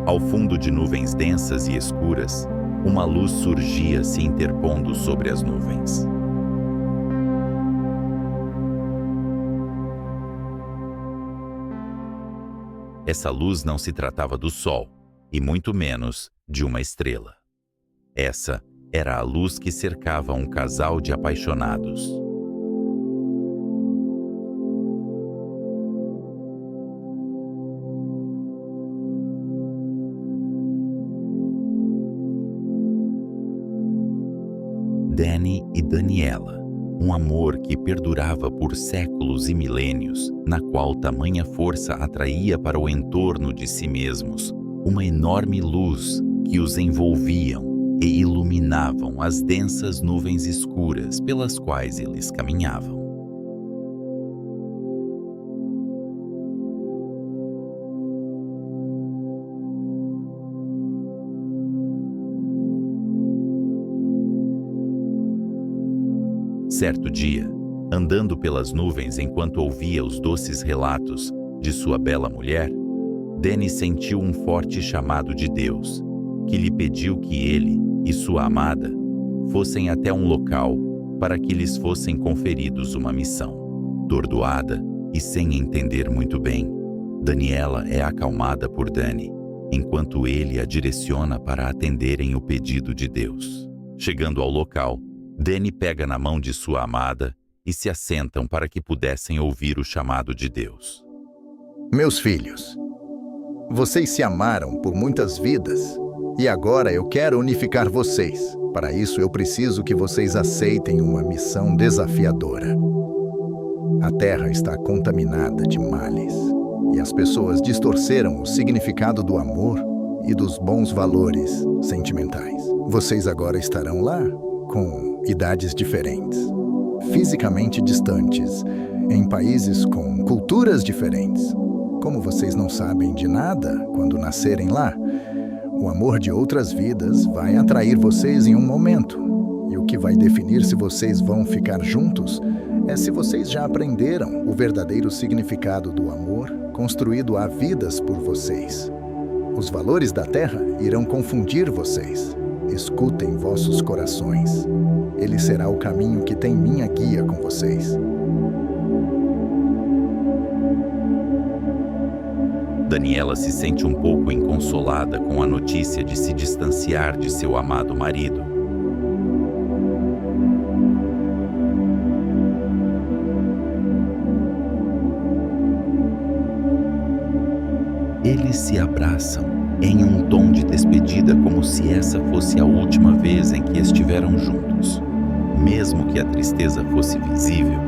Ao fundo de nuvens densas e escuras, uma luz surgia se interpondo sobre as nuvens. Essa luz não se tratava do sol, e muito menos de uma estrela. Essa era a luz que cercava um casal de apaixonados. Danny e Daniela, um amor que perdurava por séculos e milênios, na qual tamanha força atraía para o entorno de si mesmos uma enorme luz que os envolviam e iluminavam as densas nuvens escuras pelas quais eles caminhavam. Certo dia, andando pelas nuvens enquanto ouvia os doces relatos de sua bela mulher, Danny sentiu um forte chamado de Deus, que lhe pediu que ele e sua amada fossem até um local para que lhes fossem conferidos uma missão. Tordoada e sem entender muito bem, Daniela é acalmada por Danny, enquanto ele a direciona para atenderem o pedido de Deus. Chegando ao local, Danny pega na mão de sua amada e se assentam para que pudessem ouvir o chamado de Deus. Meus filhos, vocês se amaram por muitas vidas e agora eu quero unificar vocês. Para isso eu preciso que vocês aceitem uma missão desafiadora. A terra está contaminada de males e as pessoas distorceram o significado do amor e dos bons valores sentimentais. Vocês agora estarão lá com idades diferentes, fisicamente distantes, em países com culturas diferentes. Como vocês não sabem de nada quando nascerem lá, o amor de outras vidas vai atrair vocês em um momento. E o que vai definir se vocês vão ficar juntos é se vocês já aprenderam o verdadeiro significado do amor construído há vidas por vocês. Os valores da terra irão confundir vocês. Escutem vossos corações. Ele será o caminho que tem minha guia com vocês. Daniela se sente um pouco inconsolada com a notícia de se distanciar de seu amado marido. Eles se abraçam em um tom de despedida, como se essa fosse a última vez em que estiveram juntos. Mesmo que a tristeza fosse visível,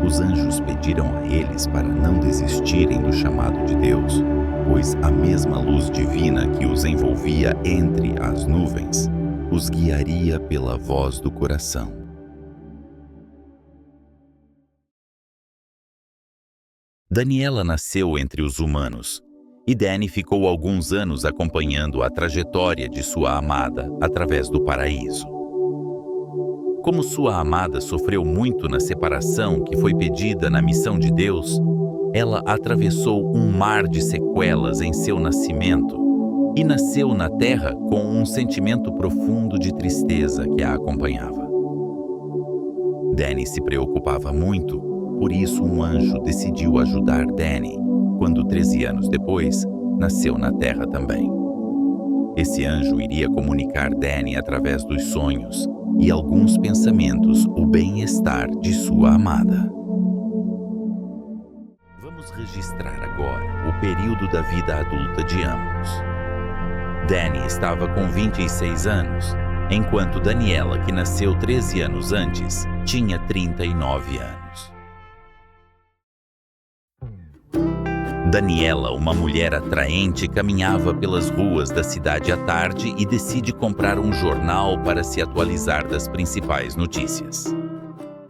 os anjos pediram a eles para não desistirem do chamado de Deus, pois a mesma luz divina que os envolvia entre as nuvens os guiaria pela voz do coração. Daniela nasceu entre os humanos, e Danny ficou alguns anos acompanhando a trajetória de sua amada através do paraíso. Como sua amada sofreu muito na separação que foi pedida na missão de Deus, ela atravessou um mar de sequelas em seu nascimento e nasceu na terra com um sentimento profundo de tristeza que a acompanhava. Danny se preocupava muito, por isso um anjo decidiu ajudar Danny, quando 13 anos depois, nasceu na terra também. Esse anjo iria comunicar Danny através dos sonhos e alguns pensamentos o bem-estar de sua amada. Vamos registrar agora o período da vida adulta de ambos. Danny estava com 26 anos, enquanto Daniela, que nasceu 13 anos antes, tinha 39 anos. Daniela, uma mulher atraente, caminhava pelas ruas da cidade à tarde e decide comprar um jornal para se atualizar das principais notícias.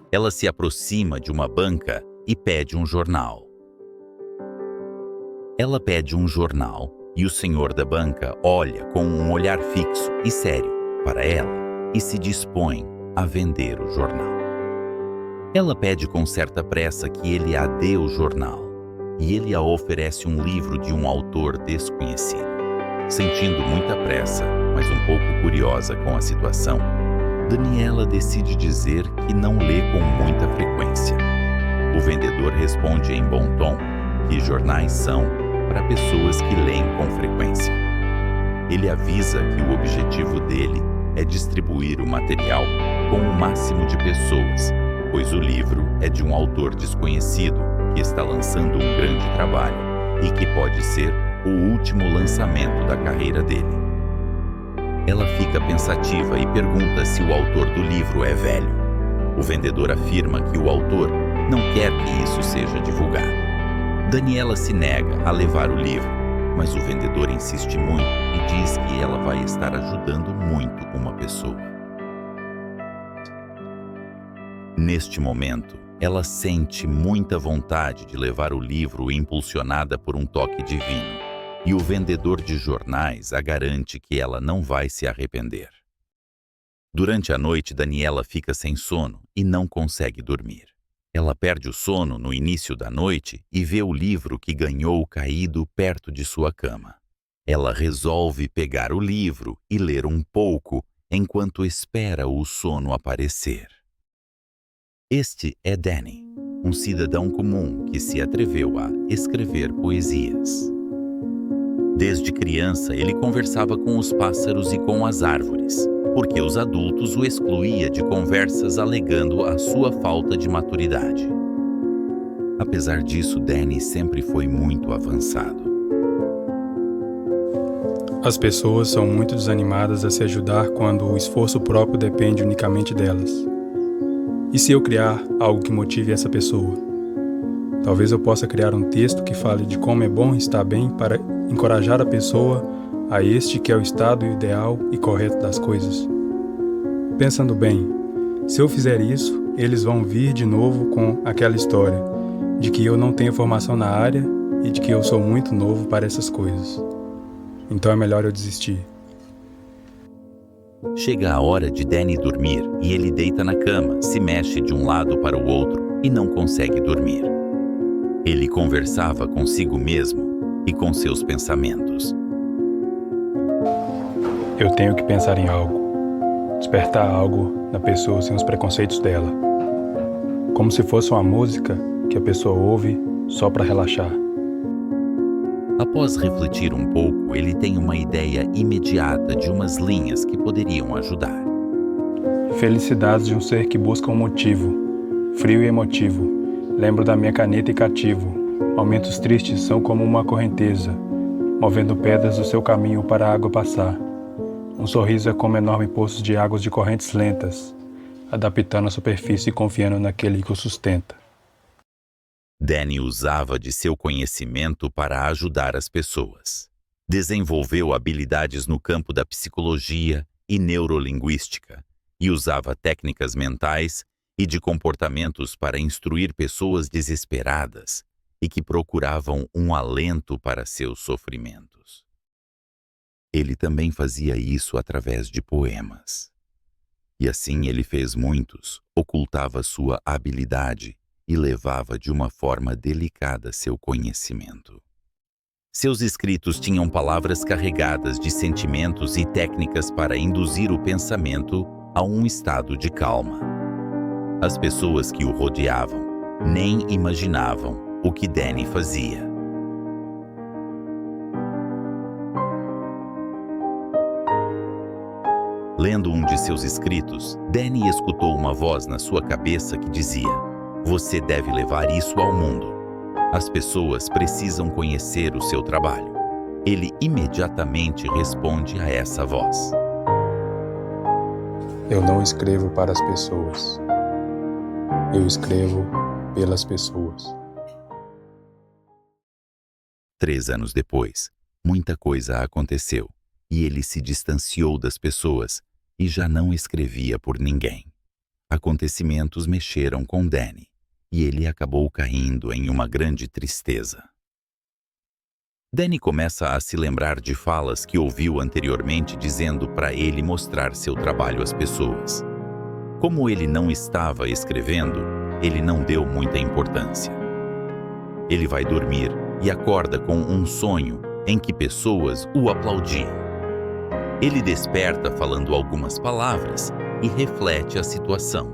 Ela se aproxima de uma banca e pede um jornal. Ela pede um jornal e o senhor da banca olha com um olhar fixo e sério para ela e se dispõe a vender o jornal. Ela pede com certa pressa que ele a dê o jornal. E ele a oferece um livro de um autor desconhecido. Sentindo muita pressa, mas um pouco curiosa com a situação, Daniela decide dizer que não lê com muita frequência. O vendedor responde em bom tom que jornais são para pessoas que leem com frequência. Ele avisa que o objetivo dele é distribuir o material com o máximo de pessoas, pois o livro é de um autor desconhecido que está lançando um grande trabalho e que pode ser o último lançamento da carreira dele. Ela fica pensativa e pergunta se o autor do livro é velho. O vendedor afirma que o autor não quer que isso seja divulgado. Daniela se nega a levar o livro, mas o vendedor insiste muito e diz que ela vai estar ajudando muito uma pessoa. Neste momento, ela sente muita vontade de levar o livro impulsionada por um toque divino, e o vendedor de jornais a garante que ela não vai se arrepender. Durante a noite, Daniela fica sem sono e não consegue dormir. Ela perde o sono no início da noite e vê o livro que ganhou caído perto de sua cama. Ela resolve pegar o livro e ler um pouco enquanto espera o sono aparecer. Este é Danny, um cidadão comum que se atreveu a escrever poesias. Desde criança, ele conversava com os pássaros e com as árvores, porque os adultos o excluíam de conversas alegando a sua falta de maturidade. Apesar disso, Danny sempre foi muito avançado. As pessoas são muito desanimadas a se ajudar quando o esforço próprio depende unicamente delas. E se eu criar algo que motive essa pessoa? Talvez eu possa criar um texto que fale de como é bom estar bem para encorajar a pessoa a este que é o estado ideal e correto das coisas. Pensando bem, se eu fizer isso, eles vão vir de novo com aquela história de que eu não tenho formação na área e de que eu sou muito novo para essas coisas. Então é melhor eu desistir. Chega a hora de Danny dormir e ele deita na cama, se mexe de um lado para o outro e não consegue dormir. Ele conversava consigo mesmo e com seus pensamentos. Eu tenho que pensar em algo, despertar algo na pessoa sem os preconceitos dela. Como se fosse uma música que a pessoa ouve só para relaxar. Após refletir um pouco, ele tem uma ideia imediata de umas linhas que poderiam ajudar. Felicidades de um ser que busca um motivo, frio e emotivo. Lembro da minha caneta e cativo. Momentos tristes são como uma correnteza, movendo pedras do seu caminho para a água passar. Um sorriso é como enorme poço de águas de correntes lentas, adaptando a superfície e confiando naquele que o sustenta. Danny usava de seu conhecimento para ajudar as pessoas. Desenvolveu habilidades no campo da psicologia e neurolinguística e usava técnicas mentais e de comportamentos para instruir pessoas desesperadas e que procuravam um alento para seus sofrimentos. Ele também fazia isso através de poemas. E assim ele fez muitos, ocultava sua habilidade e levava de uma forma delicada seu conhecimento. Seus escritos tinham palavras carregadas de sentimentos e técnicas para induzir o pensamento a um estado de calma. As pessoas que o rodeavam nem imaginavam o que Danny fazia. Lendo um de seus escritos, Danny escutou uma voz na sua cabeça que dizia: "Você deve levar isso ao mundo. As pessoas precisam conhecer o seu trabalho." Ele imediatamente responde a essa voz: Eu não escrevo para as pessoas. Eu escrevo pelas pessoas. 3 anos depois, muita coisa aconteceu e ele se distanciou das pessoas e já não escrevia por ninguém. Acontecimentos mexeram com Danny e ele acabou caindo em uma grande tristeza. Danny começa a se lembrar de falas que ouviu anteriormente dizendo para ele mostrar seu trabalho às pessoas. Como ele não estava escrevendo, ele não deu muita importância. Ele vai dormir e acorda com um sonho em que pessoas o aplaudiam. Ele desperta falando algumas palavras e reflete a situação.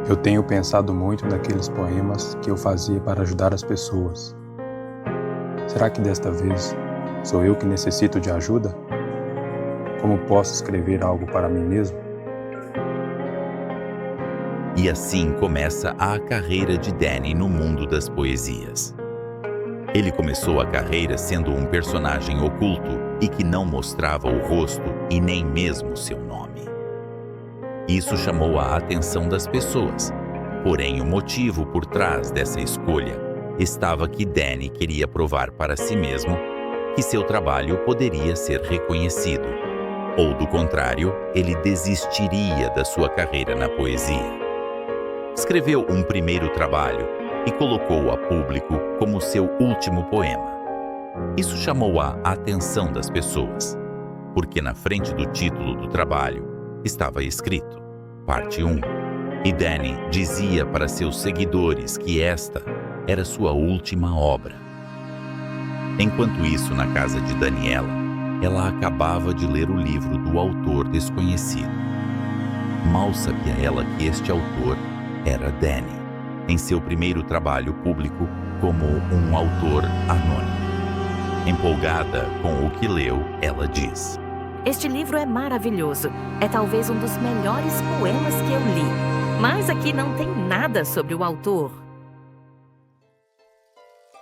Eu tenho pensado muito naqueles poemas que eu fazia para ajudar as pessoas. Será que desta vez sou eu que necessito de ajuda? Como posso escrever algo para mim mesmo? E assim começa a carreira de Danny no mundo das poesias. Ele começou a carreira sendo um personagem oculto e que não mostrava o rosto e nem mesmo seu nome. Isso chamou a atenção das pessoas, porém o motivo por trás dessa escolha estava que Danny queria provar para si mesmo que seu trabalho poderia ser reconhecido, ou do contrário, ele desistiria da sua carreira na poesia. Escreveu um primeiro trabalho e colocou a público como seu último poema. Isso chamou a atenção das pessoas, porque na frente do título do trabalho estava escrito Parte 1, e Danny dizia para seus seguidores que esta era sua última obra. Enquanto isso, na casa de Daniela, ela acabava de ler o livro do autor desconhecido. Mal sabia ela que este autor era Danny, em seu primeiro trabalho público como um autor anônimo. Empolgada com o que leu, ela diz: Este livro é maravilhoso. É talvez um dos melhores poemas que eu li. Mas aqui não tem nada sobre o autor.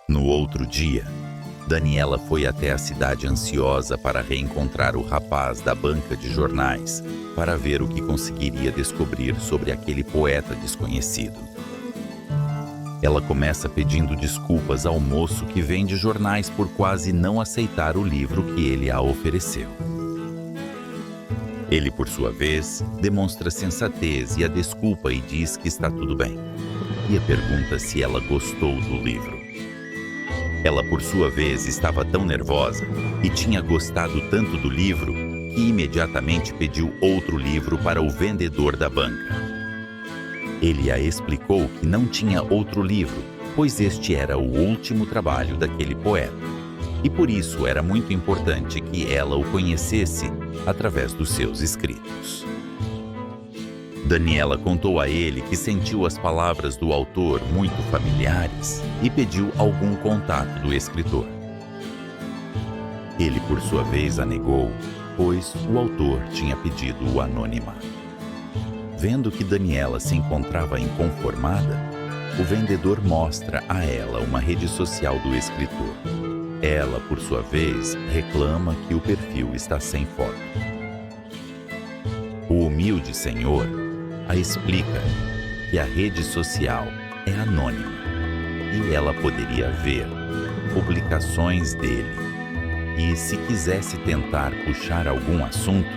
No outro dia, Daniela foi até a cidade ansiosa para reencontrar o rapaz da banca de jornais, para ver o que conseguiria descobrir sobre aquele poeta desconhecido. Ela começa pedindo desculpas ao moço que vende jornais por quase não aceitar o livro que ele a ofereceu. Ele, por sua vez, demonstra sensatez e a desculpa e diz que está tudo bem. E a pergunta se ela gostou do livro. Ela, por sua vez, estava tão nervosa e tinha gostado tanto do livro que imediatamente pediu outro livro para o vendedor da banca. Ele a explicou que não tinha outro livro, pois este era o último trabalho daquele poeta. E por isso era muito importante que ela o conhecesse através dos seus escritos. Daniela contou a ele que sentiu as palavras do autor muito familiares e pediu algum contato do escritor. Ele, por sua vez, a negou, pois o autor tinha pedido o anonimato. Vendo que Daniela se encontrava inconformada, o vendedor mostra a ela uma rede social do escritor. Ela, por sua vez, reclama que o perfil está sem foto. O humilde senhor a explica que a rede social é anônima e ela poderia ver publicações dele. E se quisesse tentar puxar algum assunto,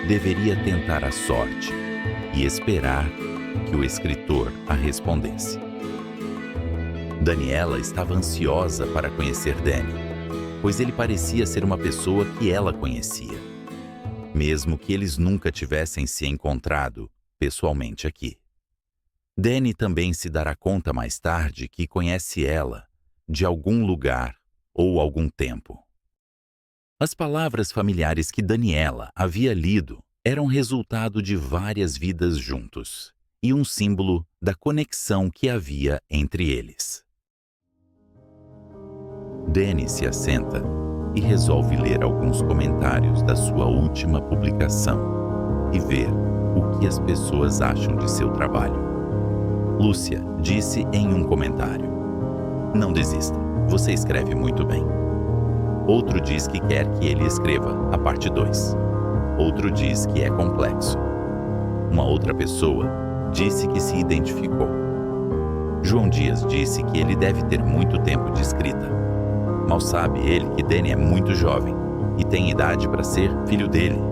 deveria tentar a sorte e esperar que o escritor a respondesse. Daniela estava ansiosa para conhecer Danny, pois ele parecia ser uma pessoa que ela conhecia, mesmo que eles nunca tivessem se encontrado pessoalmente aqui. Danny também se dará conta mais tarde que conhece ela de algum lugar ou algum tempo. As palavras familiares que Daniela havia lido eram resultado de várias vidas juntos e um símbolo da conexão que havia entre eles. Danny se assenta e resolve ler alguns comentários da sua última publicação e ver o que as pessoas acham de seu trabalho. Lúcia disse em um comentário: "Não desista, você escreve muito bem." Outro diz que quer que ele escreva a parte 2. Outro diz que é complexo. Uma outra pessoa disse que se identificou. João Dias disse que ele deve ter muito tempo de escrita. Mal sabe ele que Danny é muito jovem e tem idade para ser filho dele.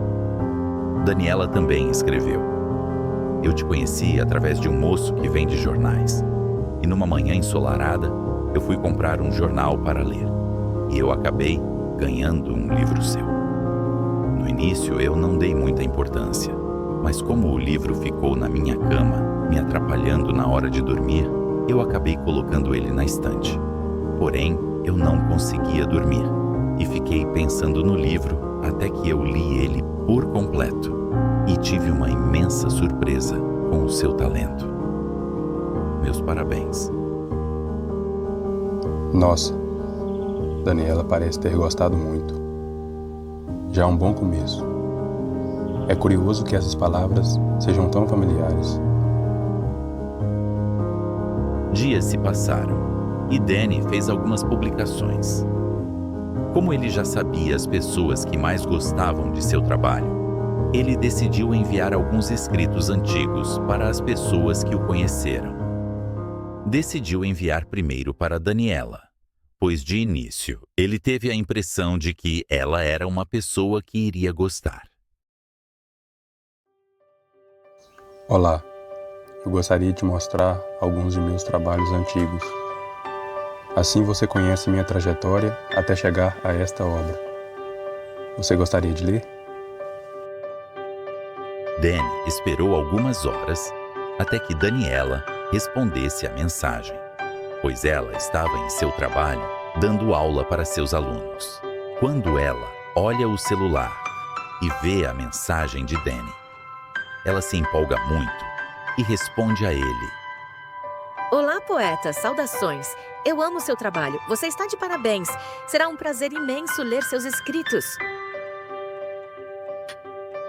Daniela também escreveu: "Eu te conheci através de um moço que vende jornais. E numa manhã ensolarada, eu fui comprar um jornal para ler. E eu acabei ganhando um livro seu. No início eu não dei muita importância, mas como o livro ficou na minha cama, me atrapalhando na hora de dormir, eu acabei colocando ele na estante. Porém, eu não conseguia dormir e fiquei pensando no livro até que eu li ele por completo e tive uma imensa surpresa com o seu talento. Meus parabéns. Nossa, Daniela parece ter gostado muito. Já é um bom começo. É curioso que essas palavras sejam tão familiares. Dias se passaram e Danny fez algumas publicações. Como ele já sabia as pessoas que mais gostavam de seu trabalho, ele decidiu enviar alguns escritos antigos para as pessoas que o conheceram. Decidiu enviar primeiro para Daniela, pois de início ele teve a impressão de que ela era uma pessoa que iria gostar. Olá, eu gostaria de mostrar alguns de meus trabalhos antigos. Assim você conhece minha trajetória até chegar a esta obra. Você gostaria de ler? Danny esperou algumas horas até que Daniela respondesse a mensagem, pois ela estava em seu trabalho dando aula para seus alunos. Quando ela olha o celular e vê a mensagem de Danny, ela se empolga muito e responde a ele. Olá, poeta, saudações. Eu amo seu trabalho. Você está de parabéns. Será um prazer imenso ler seus escritos.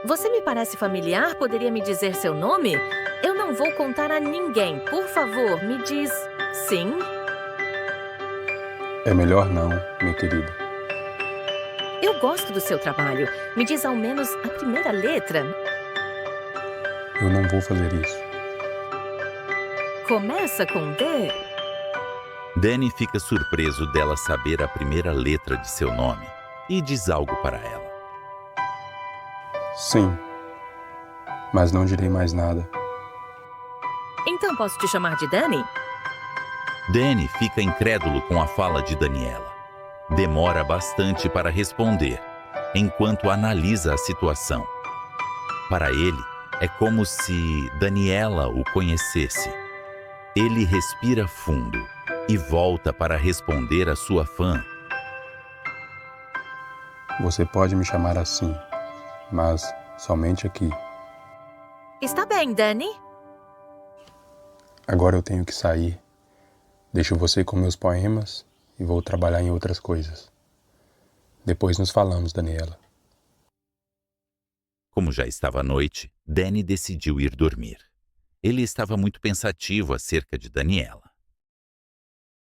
Você me parece familiar? Poderia me dizer seu nome? Eu não vou contar a ninguém. Por favor, me diz sim? É melhor não, minha querida. Eu gosto do seu trabalho. Me diz ao menos a primeira letra. Eu não vou fazer isso. Começa com D. Danny fica surpreso dela saber a primeira letra de seu nome e diz algo para ela. Sim, mas não direi mais nada. Então posso te chamar de Danny? Danny fica incrédulo com a fala de Daniela. Demora bastante para responder, enquanto analisa a situação. Para ele, é como se Daniela o conhecesse. Ele respira fundo e volta para responder à sua fã. Você pode me chamar assim, mas somente aqui. Está bem, Danny. Agora eu tenho que sair. Deixo você com meus poemas e vou trabalhar em outras coisas. Depois nos falamos, Daniela. Como já estava à noite, Danny decidiu ir dormir. Ele estava muito pensativo acerca de Daniela.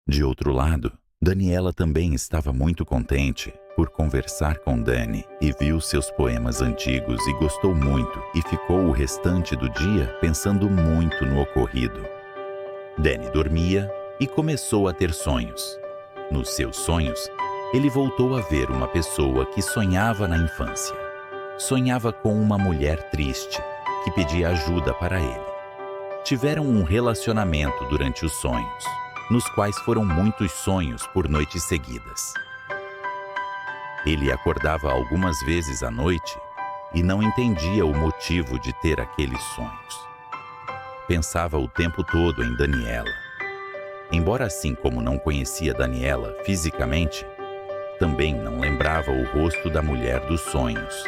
De outro lado, Daniela também estava muito contente por conversar com Danny e viu seus poemas antigos e gostou muito e ficou o restante do dia pensando muito no ocorrido. Danny dormia e começou a ter sonhos. Nos seus sonhos, ele voltou a ver uma pessoa que sonhava na infância. Sonhava com uma mulher triste que pedia ajuda para ele. Tiveram um relacionamento durante os sonhos, nos quais foram muitos sonhos por noites seguidas. Ele acordava algumas vezes à noite e não entendia o motivo de ter aqueles sonhos. Pensava o tempo todo em Daniela. Embora assim como não conhecia Daniela fisicamente, também não lembrava o rosto da mulher dos sonhos.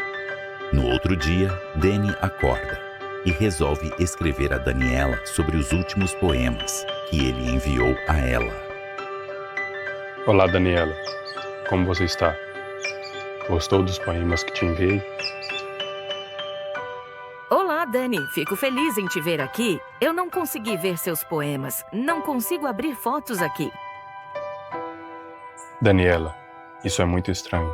No outro dia, Danny acorda e resolve escrever a Daniela sobre os últimos poemas que ele enviou a ela. Olá, Daniela. Como você está? Gostou dos poemas que te enviei? Olá, Danny. Fico feliz em te ver aqui. Eu não consegui ver seus poemas. Não consigo abrir fotos aqui. Daniela, isso é muito estranho.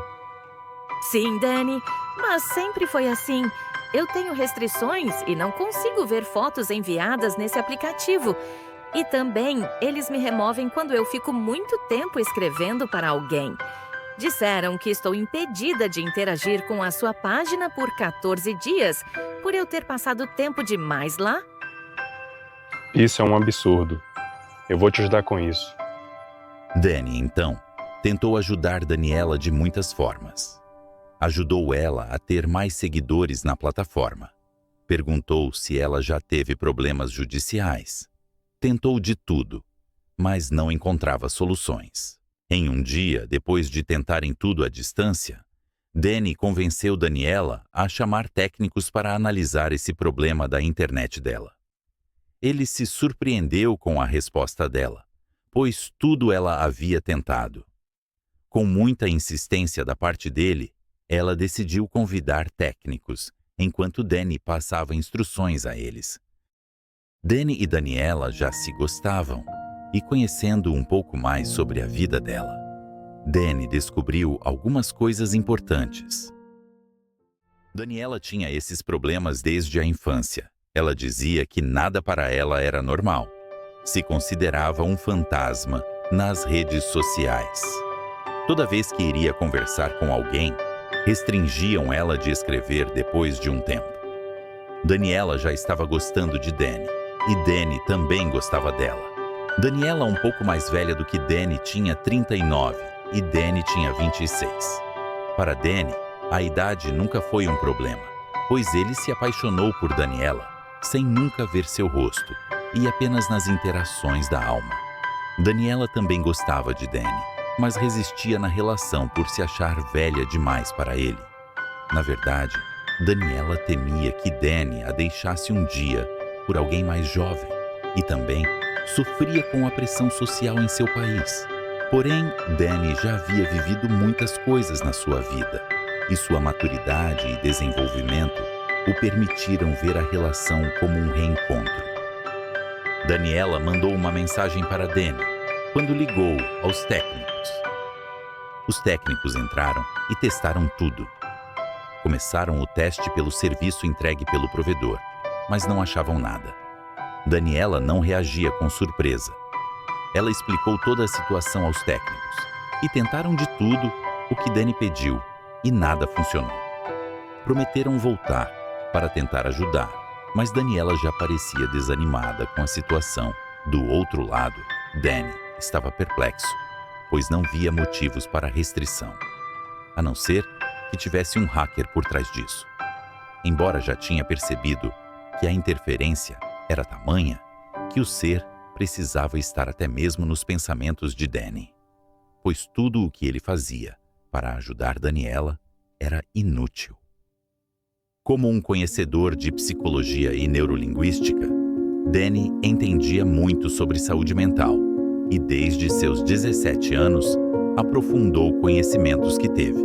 Sim, Danny, mas sempre foi assim. Eu tenho restrições e não consigo ver fotos enviadas nesse aplicativo. E também, eles me removem quando eu fico muito tempo escrevendo para alguém. Disseram que estou impedida de interagir com a sua página por 14 dias, por eu ter passado tempo demais lá. Isso é um absurdo. Eu vou te ajudar com isso. Danny, então, tentou ajudar Daniela de muitas formas. Ajudou ela a ter mais seguidores na plataforma. Perguntou se ela já teve problemas judiciais. Tentou de tudo mas não encontrava soluções. Em um dia, depois de tentarem tudo à distância, Danny convenceu Daniela a chamar técnicos para analisar esse problema da internet dela. Ele se surpreendeu com a resposta dela, pois tudo ela havia tentado. Com muita insistência da parte dele, ela decidiu convidar técnicos, enquanto Danny passava instruções a eles. Danny e Daniela já se gostavam, e conhecendo um pouco mais sobre a vida dela, Danny descobriu algumas coisas importantes. Daniela tinha esses problemas desde a infância. Ela dizia que nada para ela era normal. Se considerava um fantasma nas redes sociais. Toda vez que iria conversar com alguém, restringiam ela de escrever depois de um tempo. Daniela já estava gostando de Danny, e Danny também gostava dela. Daniela, um pouco mais velha do que Danny, tinha 39 e Danny tinha 26. Para Danny, a idade nunca foi um problema, pois ele se apaixonou por Daniela sem nunca ver seu rosto e apenas nas interações da alma. Daniela também gostava de Danny, mas resistia na relação por se achar velha demais para ele. Na verdade, Daniela temia que Danny a deixasse um dia por alguém mais jovem e também sofria com a pressão social em seu país. Porém, Danny já havia vivido muitas coisas na sua vida e sua maturidade e desenvolvimento o permitiram ver a relação como um reencontro. Daniela mandou uma mensagem para Danny quando ligou aos técnicos. Os técnicos entraram e testaram tudo. Começaram o teste pelo serviço entregue pelo provedor, mas não achavam nada. Daniela não reagia com surpresa. Ela explicou toda a situação aos técnicos e tentaram de tudo o que Danny pediu e nada funcionou. Prometeram voltar para tentar ajudar, mas Daniela já parecia desanimada com a situação. Do outro lado, Danny estava perplexo, pois não via motivos para a restrição, a não ser que tivesse um hacker por trás disso. Embora já tinha percebido que a interferência era tamanha que o ser precisava estar até mesmo nos pensamentos de Danny, pois tudo o que ele fazia para ajudar Daniela era inútil. Como um conhecedor de psicologia e neurolinguística, Danny entendia muito sobre saúde mental e desde seus 17 anos aprofundou conhecimentos que teve.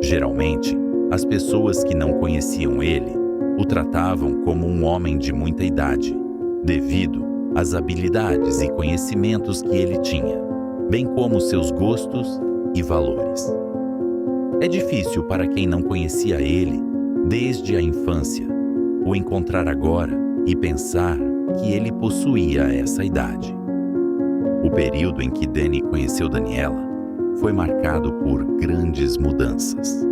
Geralmente, as pessoas que não conheciam ele o tratavam como um homem de muita idade, devido às habilidades e conhecimentos que ele tinha, bem como seus gostos e valores. É difícil para quem não conhecia ele desde a infância o encontrar agora e pensar que ele possuía essa idade. O período em que Danny conheceu Daniela foi marcado por grandes mudanças.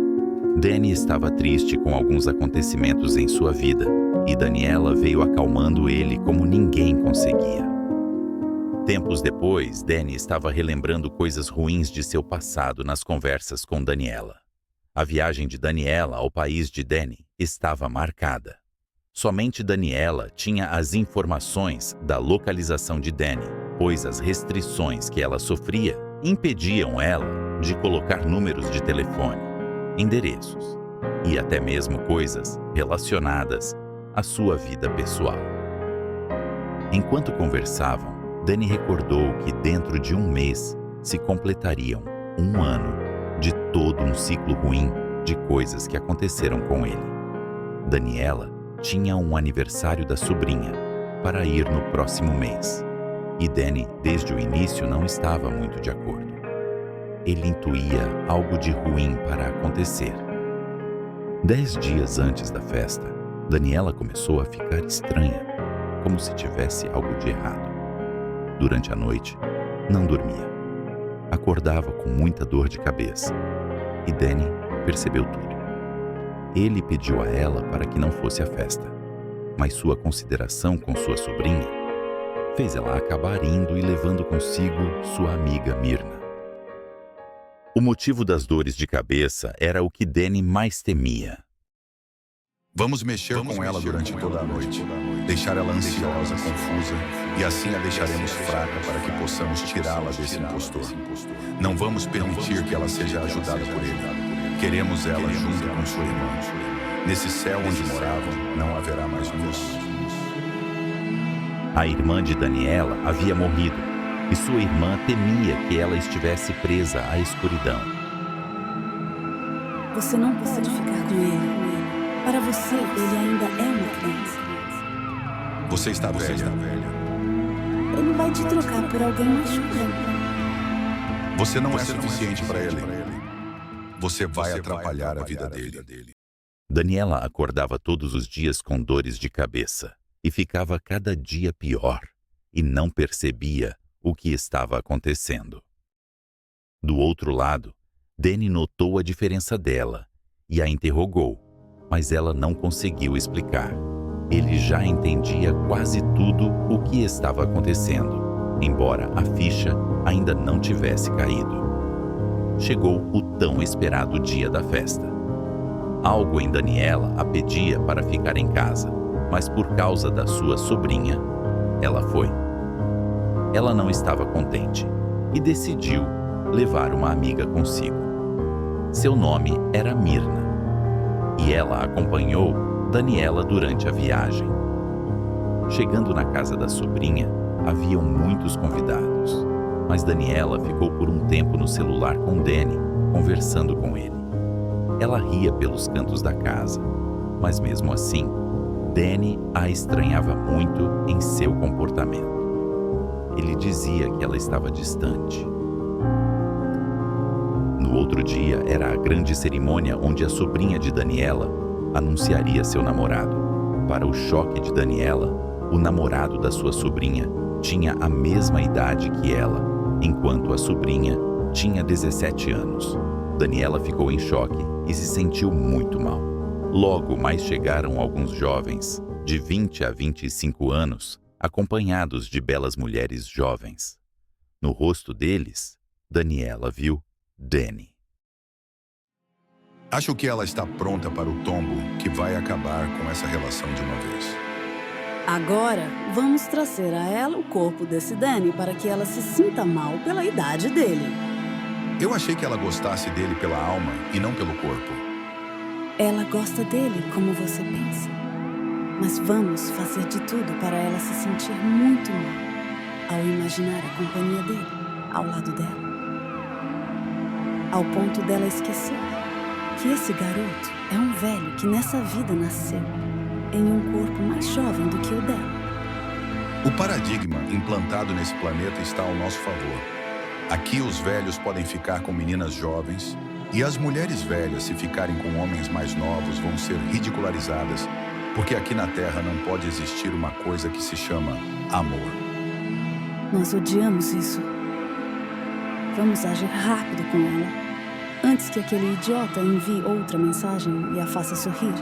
Danny estava triste com alguns acontecimentos em sua vida e Daniela veio acalmando ele como ninguém conseguia. Tempos depois, Danny estava relembrando coisas ruins de seu passado nas conversas com Daniela. A viagem de Daniela ao país de Danny estava marcada. Somente Daniela tinha as informações da localização de Danny, pois as restrições que ela sofria impediam ela de colocar números de telefone, endereços e até mesmo coisas relacionadas à sua vida pessoal. Enquanto conversavam, Danny recordou que dentro de um mês se completariam um ano de todo um ciclo ruim de coisas que aconteceram com ele. Daniela tinha um aniversário da sobrinha para ir no próximo mês, e Danny, desde o início, não estava muito de acordo. Ele intuía algo de ruim para acontecer. 10 dias antes da festa, Daniela começou a ficar estranha, como se tivesse algo de errado. Durante a noite, não dormia. Acordava com muita dor de cabeça, e Danny percebeu tudo. Ele pediu a ela para que não fosse à festa, mas sua consideração com sua sobrinha fez ela acabar indo e levando consigo sua amiga Myrna. O motivo das dores de cabeça era o que Danny mais temia. Vamos mexer com ela durante toda a noite, deixar ela ansiosa, confusa, e assim a deixaremos fraca para que possamos tirá-la desse impostor. Não vamos permitir que ela seja ajudada por ele. Queremos ela junto com sua irmã. Nesse céu onde moravam, não haverá mais luz. A irmã de Daniela havia morrido, e sua irmã temia que ela estivesse presa à escuridão. Você não pode ficar com ele. Para você, ele ainda é uma criança. Você está velha. Ele vai te trocar por alguém mais jovem. Você não é suficiente para ele. Você vai atrapalhar a vida dele. Daniela acordava todos os dias com dores de cabeça e ficava cada dia pior e não percebia o que estava acontecendo. Do outro lado, Danny notou a diferença dela e a interrogou, mas ela não conseguiu explicar. Ele já entendia quase tudo o que estava acontecendo, embora a ficha ainda não tivesse caído. Chegou o tão esperado dia da festa. Algo em Daniela a pedia para ficar em casa, mas por causa da sua sobrinha, ela foi. Ela não estava contente e decidiu levar uma amiga consigo. Seu nome era Mirna, e ela acompanhou Daniela durante a viagem. Chegando na casa da sobrinha, haviam muitos convidados, mas Daniela ficou por um tempo no celular com Danny, conversando com ele. Ela ria pelos cantos da casa, mas mesmo assim, Danny a estranhava muito em seu comportamento. Ele dizia que ela estava distante. No outro dia era a grande cerimônia onde a sobrinha de Daniela anunciaria seu namorado. Para o choque de Daniela, o namorado da sua sobrinha tinha a mesma idade que ela, enquanto a sobrinha tinha 17 anos. Daniela ficou em choque e se sentiu muito mal. Logo mais chegaram alguns jovens, de 20 a 25 anos, acompanhados de belas mulheres jovens. No rosto deles, Daniela viu Danny. Acho que ela está pronta para o tombo que vai acabar com essa relação de uma vez. Agora, vamos trazer a ela o corpo desse Danny para que ela se sinta mal pela idade dele. Eu achei que ela gostasse dele pela alma e não pelo corpo. Ela gosta dele como você pensa. Mas vamos fazer de tudo para ela se sentir muito mal ao imaginar a companhia dele ao lado dela. Ao ponto dela esquecer que esse garoto é um velho que nessa vida nasceu em um corpo mais jovem do que o dela. O paradigma implantado nesse planeta está ao nosso favor. Aqui os velhos podem ficar com meninas jovens e as mulheres velhas, se ficarem com homens mais novos, vão ser ridicularizadas, porque aqui na Terra não pode existir uma coisa que se chama amor. Nós odiamos isso. Vamos agir rápido com ela, antes que aquele idiota envie outra mensagem e a faça sorrir.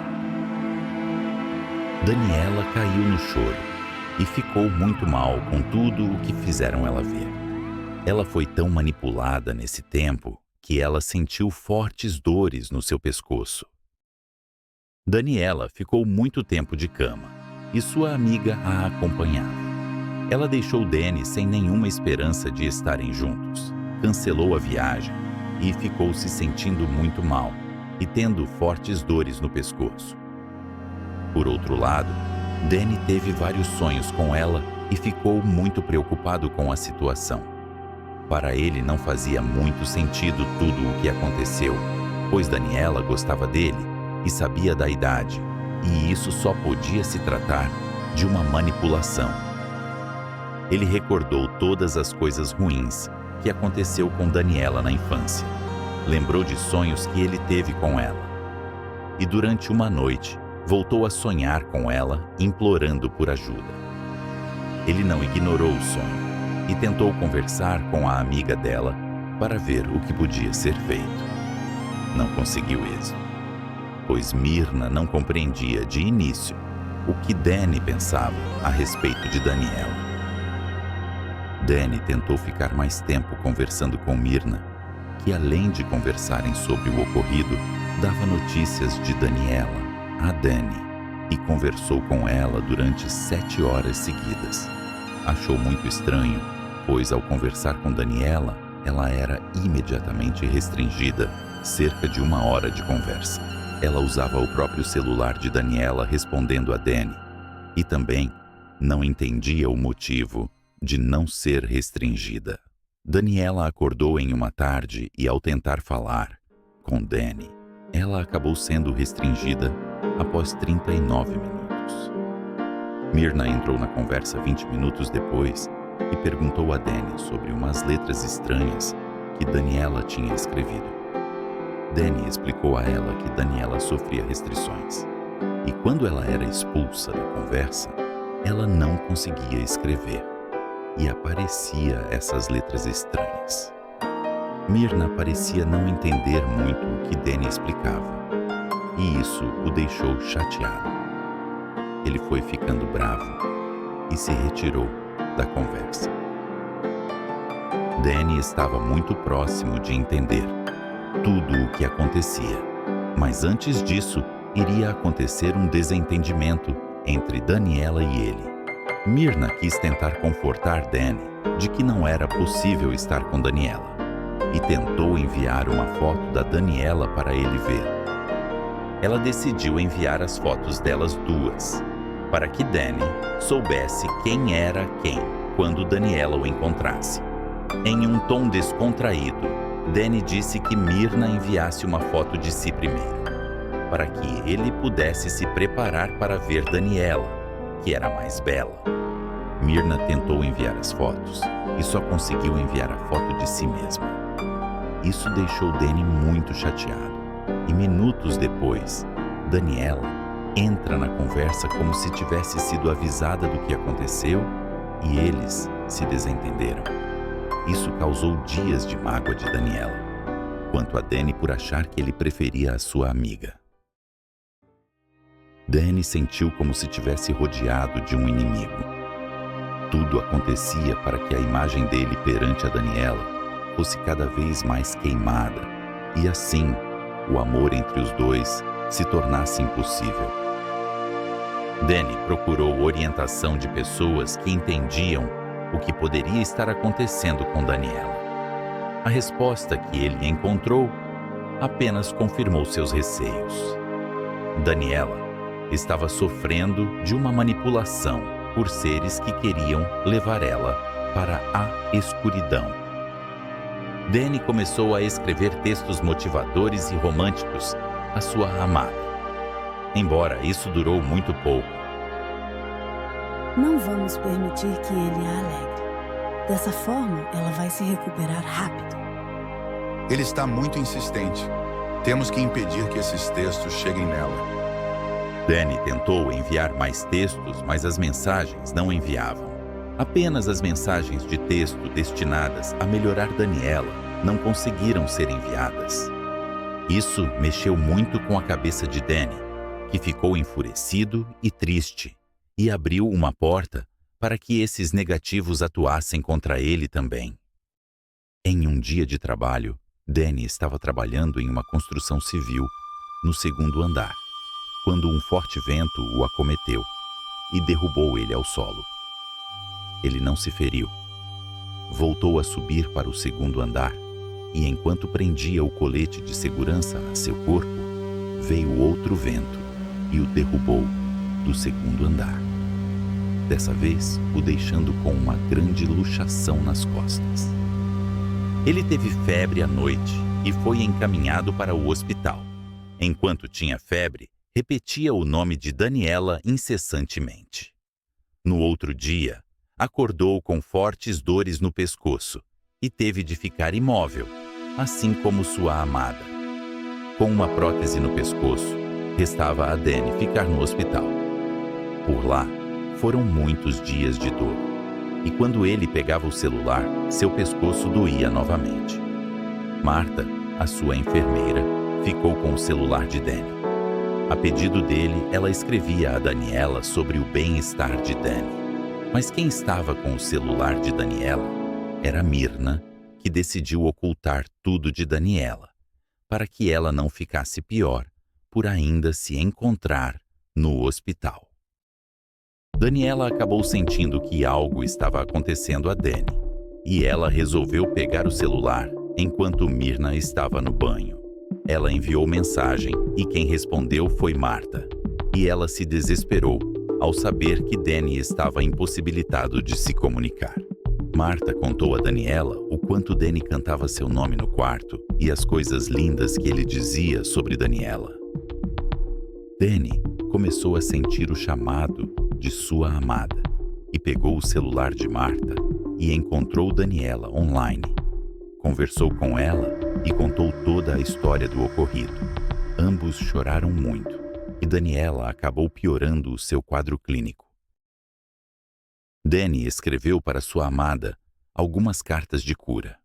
Daniela caiu no choro e ficou muito mal com tudo o que fizeram ela ver. Ela foi tão manipulada nesse tempo que ela sentiu fortes dores no seu pescoço. Daniela ficou muito tempo de cama e sua amiga a acompanhava. Ela deixou Danny sem nenhuma esperança de estarem juntos, cancelou a viagem e ficou se sentindo muito mal e tendo fortes dores no pescoço. Por outro lado, Danny teve vários sonhos com ela e ficou muito preocupado com a situação. Para ele não fazia muito sentido tudo o que aconteceu, pois Daniela gostava dele e sabia da idade, e isso só podia se tratar de uma manipulação. Ele recordou todas as coisas ruins que aconteceu com Daniela na infância. Lembrou de sonhos que ele teve com ela. E durante uma noite, voltou a sonhar com ela, implorando por ajuda. Ele não ignorou o sonho e tentou conversar com a amiga dela para ver o que podia ser feito. Não conseguiu êxito, pois Mirna não compreendia de início o que Danny pensava a respeito de Daniela. Danny tentou ficar mais tempo conversando com Mirna, que além de conversarem sobre o ocorrido, dava notícias de Daniela a Dani e conversou com ela durante 7 horas seguidas. Achou muito estranho, pois ao conversar com Daniela, ela era imediatamente restringida, cerca de 1 hora de conversa. Ela usava o próprio celular de Daniela respondendo a Dani e também não entendia o motivo de não ser restringida. Daniela acordou em uma tarde e, ao tentar falar com Dani, ela acabou sendo restringida após 39 minutos. Mirna entrou na conversa 20 minutos depois e perguntou a Dani sobre umas letras estranhas que Daniela tinha escrevido. Dani explicou a ela que Daniela sofria restrições e quando ela era expulsa da conversa, ela não conseguia escrever e aparecia essas letras estranhas. Mirna parecia não entender muito o que Dani explicava e isso o deixou chateado. Ele foi ficando bravo e se retirou da conversa. Dani estava muito próximo de entender tudo o que acontecia, mas antes disso iria acontecer um desentendimento entre Daniela e ele. Mirna quis tentar confortar Dani de que não era possível estar com Daniela e tentou enviar uma foto da Daniela para ele ver. Ela decidiu enviar as fotos delas duas, para que Dani soubesse quem era quem quando Daniela o encontrasse. Em um tom descontraído, Dani disse que Mirna enviasse uma foto de si primeiro, para que ele pudesse se preparar para ver Daniela, que era mais bela. Mirna tentou enviar as fotos e só conseguiu enviar a foto de si mesma. Isso deixou Dani muito chateado e minutos depois, Daniela entra na conversa como se tivesse sido avisada do que aconteceu e eles se desentenderam. Isso causou dias de mágoa de Daniela, quanto a Dani por achar que ele preferia a sua amiga. Dani sentiu como se tivesse rodeado de um inimigo. Tudo acontecia para que a imagem dele perante a Daniela fosse cada vez mais queimada e assim o amor entre os dois se tornasse impossível. Dani procurou orientação de pessoas que entendiam o que poderia estar acontecendo com Daniela. A resposta que ele encontrou apenas confirmou seus receios. Daniela estava sofrendo de uma manipulação por seres que queriam levar ela para a escuridão. Dani começou a escrever textos motivadores e românticos à sua amada. Embora isso durou muito pouco. Não vamos permitir que ele a alegre. Dessa forma, ela vai se recuperar rápido. Ele está muito insistente. Temos que impedir que esses textos cheguem nela. Dani tentou enviar mais textos, mas as mensagens não enviavam. Apenas as mensagens de texto destinadas a melhorar Daniela não conseguiram ser enviadas. Isso mexeu muito com a cabeça de Dani, que ficou enfurecido e triste, e abriu uma porta para que esses negativos atuassem contra ele também. Em um dia de trabalho, Dani estava trabalhando em uma construção civil, no 2º andar, quando um forte vento o acometeu e derrubou ele ao solo. Ele não se feriu. Voltou a subir para o 2º andar e, enquanto prendia o colete de segurança a seu corpo, veio outro vento e o derrubou do 2º andar. Dessa vez, o deixando com uma grande luxação nas costas. Ele teve febre à noite e foi encaminhado para o hospital. Enquanto tinha febre, repetia o nome de Daniela incessantemente. No outro dia, acordou com fortes dores no pescoço e teve de ficar imóvel, assim como sua amada. Com uma prótese no pescoço, restava a Dani ficar no hospital. Por lá, foram muitos dias de dor, e quando ele pegava o celular, seu pescoço doía novamente. Marta, a sua enfermeira, ficou com o celular de Dani. A pedido dele, ela escrevia a Daniela sobre o bem-estar de Dani. Mas quem estava com o celular de Daniela era Mirna, que decidiu ocultar tudo de Daniela, para que ela não ficasse pior, por ainda se encontrar no hospital. Daniela acabou sentindo que algo estava acontecendo a Danny, e ela resolveu pegar o celular enquanto Myrna estava no banho. Ela enviou mensagem e quem respondeu foi Marta, e ela se desesperou ao saber que Danny estava impossibilitado de se comunicar. Marta contou a Daniela o quanto Danny cantava seu nome no quarto e as coisas lindas que ele dizia sobre Daniela. Danny começou a sentir o chamado de sua amada e pegou o celular de Marta e encontrou Daniela online. Conversou com ela e contou toda a história do ocorrido. Ambos choraram muito e Daniela acabou piorando o seu quadro clínico. Danny escreveu para sua amada algumas cartas de cura.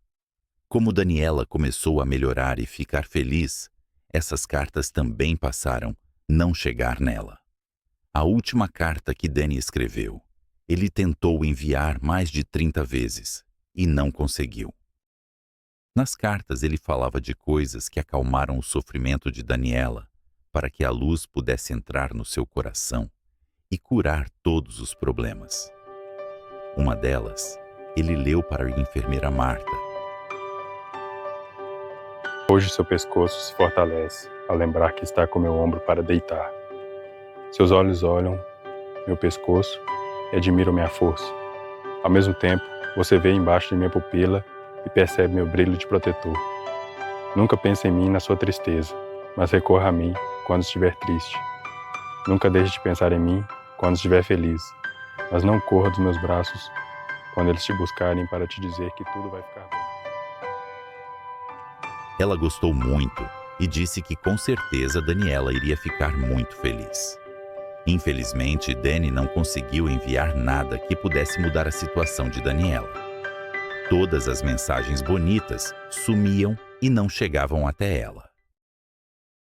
Como Daniela começou a melhorar e ficar feliz, essas cartas também passaram a não chegar nela. A última carta que Danny escreveu, ele tentou enviar mais de 30 vezes e não conseguiu. Nas cartas ele falava de coisas que acalmaram o sofrimento de Daniela para que a luz pudesse entrar no seu coração e curar todos os problemas. Uma delas, ele leu para a enfermeira Marta. Hoje seu pescoço se fortalece ao lembrar que está com meu ombro para deitar. Seus olhos olham meu pescoço e admiram minha força. Ao mesmo tempo, você vê embaixo de minha pupila e percebe meu brilho de protetor. Nunca pense em mim na sua tristeza, mas recorra a mim quando estiver triste. Nunca deixe de pensar em mim quando estiver feliz, mas não corra dos meus braços quando eles te buscarem para te dizer que tudo vai ficar bem. Ela gostou muito e disse que com certeza Daniela iria ficar muito feliz. Infelizmente, Danny não conseguiu enviar nada que pudesse mudar a situação de Daniela. Todas as mensagens bonitas sumiam e não chegavam até ela.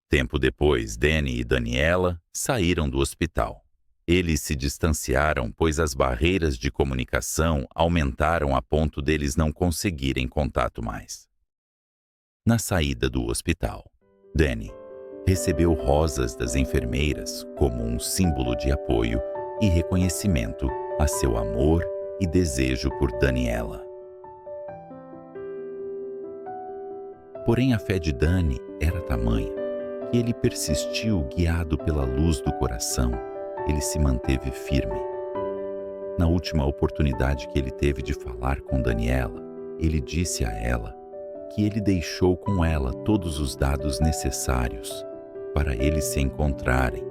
Tempo depois, Danny e Daniela saíram do hospital. Eles se distanciaram pois as barreiras de comunicação aumentaram a ponto deles não conseguirem contato mais. Na saída do hospital, Danny recebeu rosas das enfermeiras como um símbolo de apoio e reconhecimento a seu amor e desejo por Daniela. Porém, a fé de Danny era tamanha que ele persistiu guiado pela luz do coração. Ele se manteve firme. Na última oportunidade que ele teve de falar com Daniela, ele disse a ela que ele deixou com ela todos os dados necessários para eles se encontrarem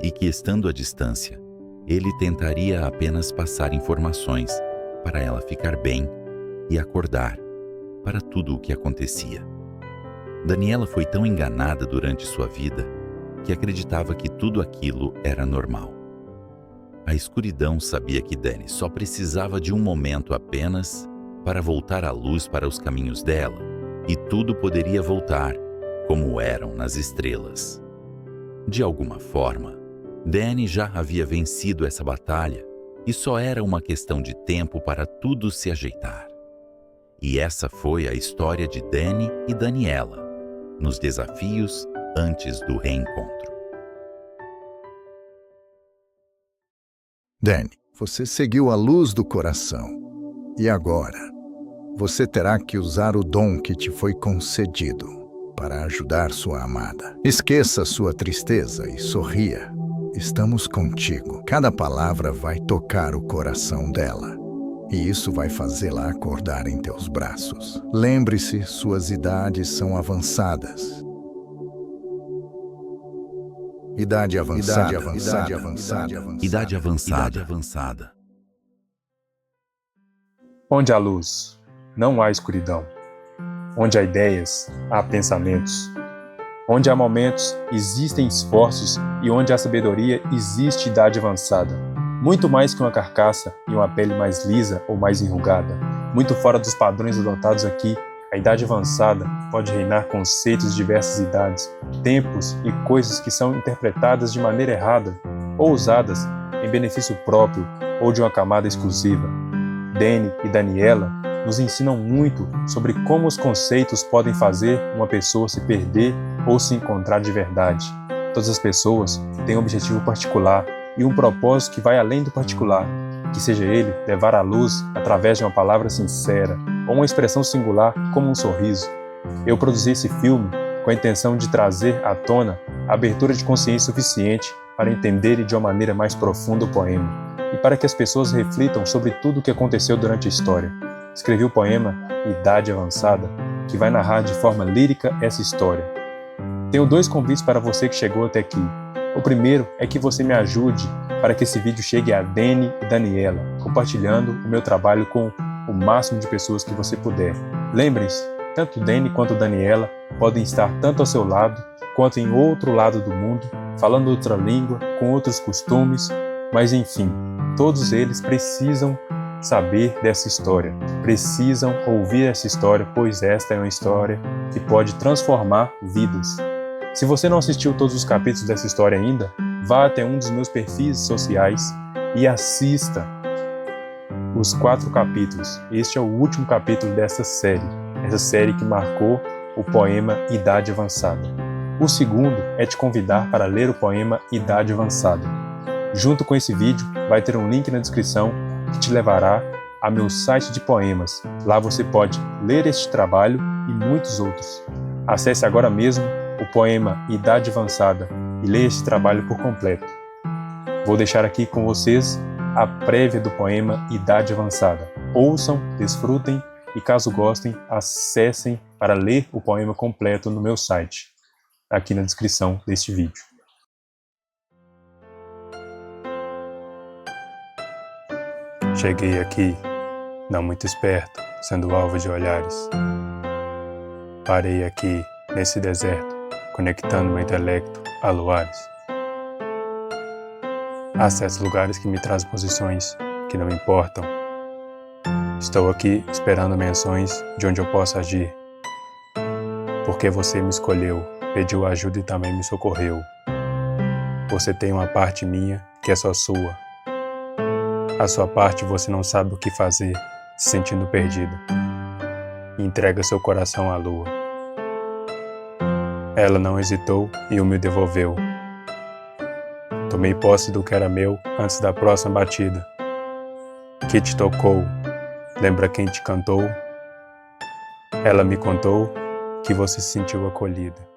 e que, estando à distância, ele tentaria apenas passar informações para ela ficar bem e acordar para tudo o que acontecia. Daniela foi tão enganada durante sua vida que acreditava que tudo aquilo era normal. A escuridão sabia que Danny só precisava de um momento apenas para voltar a luz para os caminhos dela, e tudo poderia voltar como eram nas estrelas. De alguma forma, Danny já havia vencido essa batalha e só era uma questão de tempo para tudo se ajeitar. E essa foi a história de Danny e Daniela, nos desafios antes do reencontro. Danny, você seguiu a luz do coração. E agora, você terá que usar o dom que te foi concedido para ajudar sua amada. Esqueça sua tristeza e sorria. Estamos contigo. Cada palavra vai tocar o coração dela. E isso vai fazê-la acordar em teus braços. Lembre-se, suas idades são avançadas. Idade avançada. Idade avançada. Onde há luz, não há escuridão. Onde há ideias, há pensamentos. Onde há momentos, existem esforços, e onde há sabedoria, existe idade avançada. Muito mais que uma carcaça e uma pele mais lisa ou mais enrugada. Muito fora dos padrões adotados aqui, a idade avançada pode reinar conceitos de diversas idades, tempos e coisas que são interpretadas de maneira errada ou usadas em benefício próprio ou de uma camada exclusiva. Danny e Daniela nos ensinam muito sobre como os conceitos podem fazer uma pessoa se perder ou se encontrar de verdade. Todas as pessoas têm um objetivo particular e um propósito que vai além do particular, que seja ele levar à luz através de uma palavra sincera ou uma expressão singular como um sorriso. Eu produzi esse filme com a intenção de trazer à tona a abertura de consciência suficiente para entenderem de uma maneira mais profunda o poema e para que as pessoas reflitam sobre tudo o que aconteceu durante a história. Escrevi o poema Idade Avançada, que vai narrar de forma lírica essa história. Tenho 2 convites para você que chegou até aqui. O primeiro é que você me ajude para que esse vídeo chegue a Dani e Daniela, compartilhando o meu trabalho com o máximo de pessoas que você puder. Lembrem-se, tanto Dani quanto Daniela podem estar tanto ao seu lado quanto em outro lado do mundo, falando outra língua, com outros costumes, mas enfim, todos eles precisam saber dessa história, precisam ouvir essa história, pois esta é uma história que pode transformar vidas. Se você não assistiu todos os capítulos dessa história ainda, vá até um dos meus perfis sociais e assista os 4 capítulos. Este é o último capítulo dessa série, essa série que marcou o poema Idade Avançada. O segundo é te convidar para ler o poema Idade Avançada. Junto com esse vídeo, vai ter um link na descrição que te levará a meu site de poemas. Lá você pode ler este trabalho e muitos outros. Acesse agora mesmo o poema Idade Avançada e leia este trabalho por completo. Vou deixar aqui com vocês a prévia do poema Idade Avançada. Ouçam, desfrutem e, caso gostem, acessem para ler o poema completo no meu site, aqui na descrição deste vídeo. Cheguei aqui, não muito esperto, sendo alvo de olhares. Parei aqui, nesse deserto, conectando meu intelecto a luares. Há certos lugares que me trazem posições que não me importam. Estou aqui esperando menções de onde eu possa agir. Porque você me escolheu, pediu ajuda e também me socorreu. Você tem uma parte minha que é só sua. A sua parte você não sabe o que fazer, se sentindo perdida. E entrega seu coração à lua. Ela não hesitou e o me devolveu. Tomei posse do que era meu antes da próxima batida. Que te tocou? Lembra quem te cantou? Ela me contou que você se sentiu acolhida.